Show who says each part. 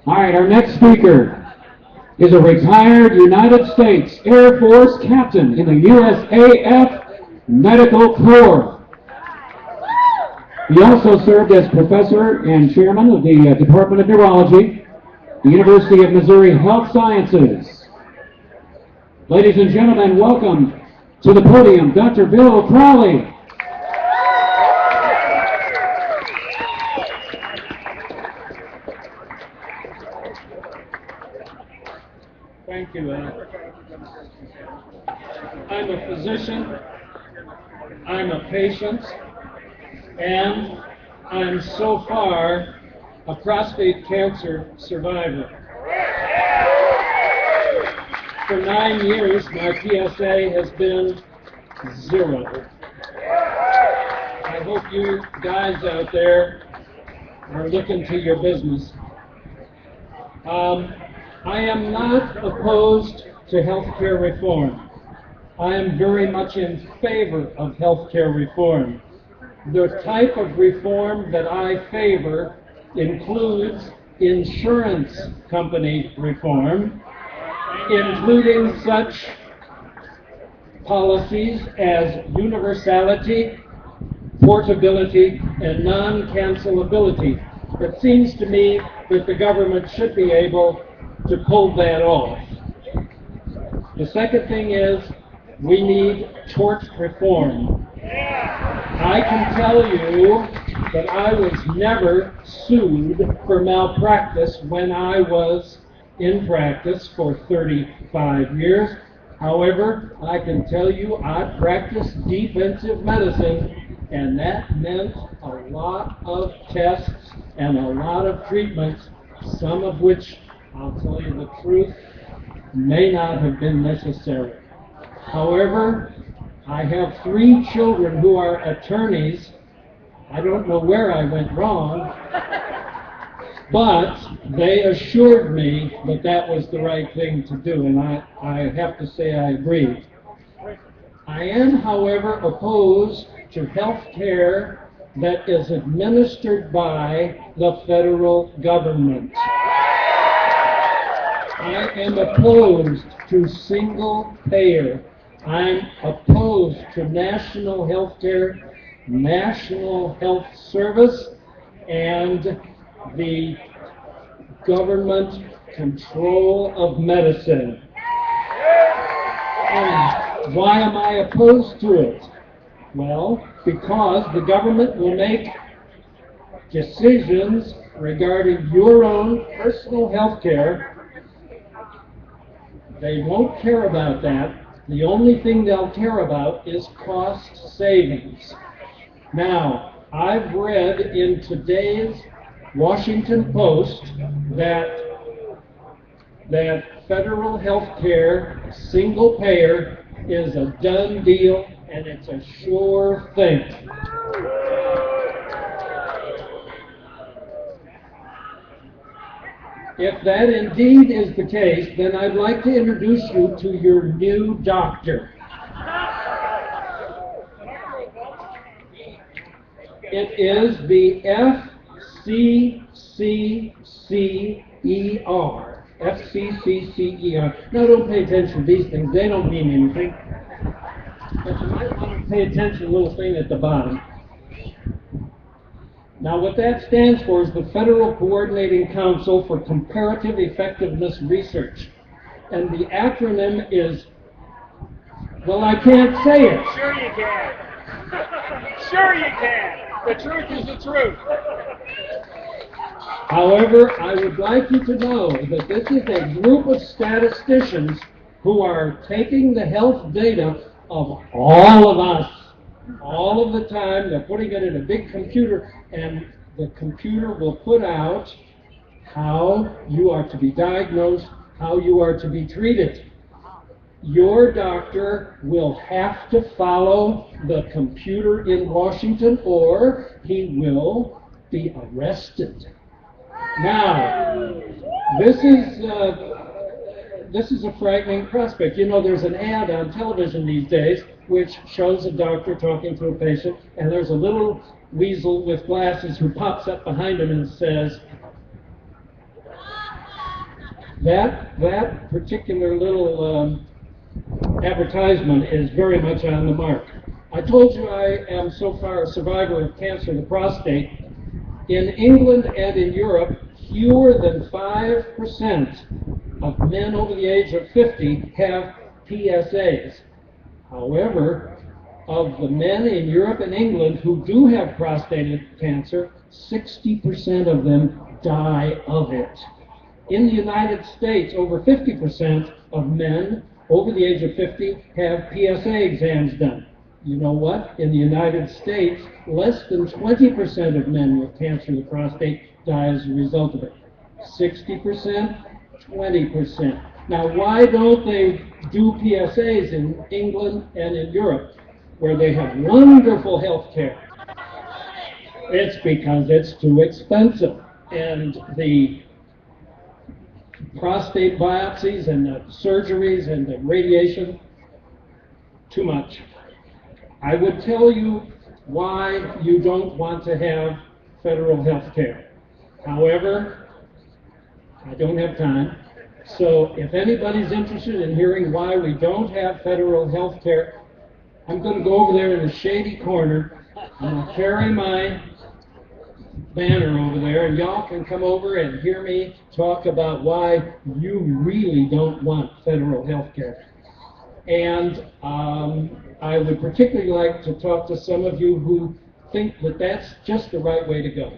Speaker 1: All right, our next speaker is a retired United States Air Force captain in the USAF Medical Corps. He also served as professor and chairman of the Department of Neurology, the University of Missouri Health Sciences. Ladies and gentlemen, welcome to the podium, Dr. Bill Crowley.
Speaker 2: Thank you, I'm a physician, I'm a patient, and I'm so far a prostate cancer survivor. For 9 years, my PSA has been 0. I hope you guys out there are looking to your business. I am not opposed to health care reform. I am very much in favor of health care reform. The type of reform that I favor includes insurance company reform, including such policies as universality, portability, and non-cancelability. It seems to me that the government should be able to pull that off. The second thing is we need tort reform. I can tell you that I was never sued for malpractice when I was in practice for 35 years. However, I can tell you I practiced defensive medicine, and that meant a lot of tests and a lot of treatments, some of which, I'll tell you the truth, may not have been necessary. However, I have 3 children who are attorneys. I don't know where I went wrong, but they assured me that that was the right thing to do, and I have to say I agree. I am, however, opposed to health care that is administered by the federal government. I am opposed to single payer. I'm opposed to national health care, national health service, and the government control of medicine. And why am I opposed to it? Well, because the government will make decisions regarding your own personal health care. They won't care about that. The only thing they'll care about is cost savings. Now, I've read in today's Washington Post that federal health care, single payer, is a done deal, and it's a sure thing. If that indeed is the case, then I'd like to introduce you to your new doctor. It is the FCCCER. FCCCER. Now don't pay attention to these things. They don't mean anything. But you might want to pay attention to the little thing at the bottom. Now what that stands for is the Federal Coordinating Council for Comparative Effectiveness Research. And the acronym is, well, I can't say it.
Speaker 3: Sure you can. Sure you can. The truth is the truth.
Speaker 2: However, I would like you to know that this is a group of statisticians who are taking the health data of all of us, all of the time. They're putting it in a big computer, and the computer will put out how you are to be diagnosed, how you are to be treated. Your doctor will have to follow the computer in Washington, or he will be arrested. Now, this is a frightening prospect. You know, there's an ad on television these days which shows a doctor talking to a patient, and there's a little weasel with glasses who pops up behind him and says, That particular little advertisement is very much on the mark. I told you I am so far a survivor of cancer of the prostate. In England and in Europe, fewer than 5% of men over the age of 50 have PSAs. However, of the men in Europe and England who do have prostate cancer, 60% of them die of it. In the United States, over 50% of men over the age of 50 have PSA exams done. You know what? In the United States, less than 20% of men with cancer of the prostate die as a result of it. 60%, 20%. Now, why don't they do PSAs in England and in Europe, where they have wonderful health care? It's because it's too expensive. And the prostate biopsies and the surgeries and the radiation, too much. I would tell you why you don't want to have federal health care. However, I don't have time. So if anybody's interested in hearing why we don't have federal health care, I'm going to go over there in the shady corner. I'm going to carry my banner over there, and y'all can come over and hear me talk about why you really don't want federal health care. And I would particularly like to talk to some of you who think that that's just the right way to go.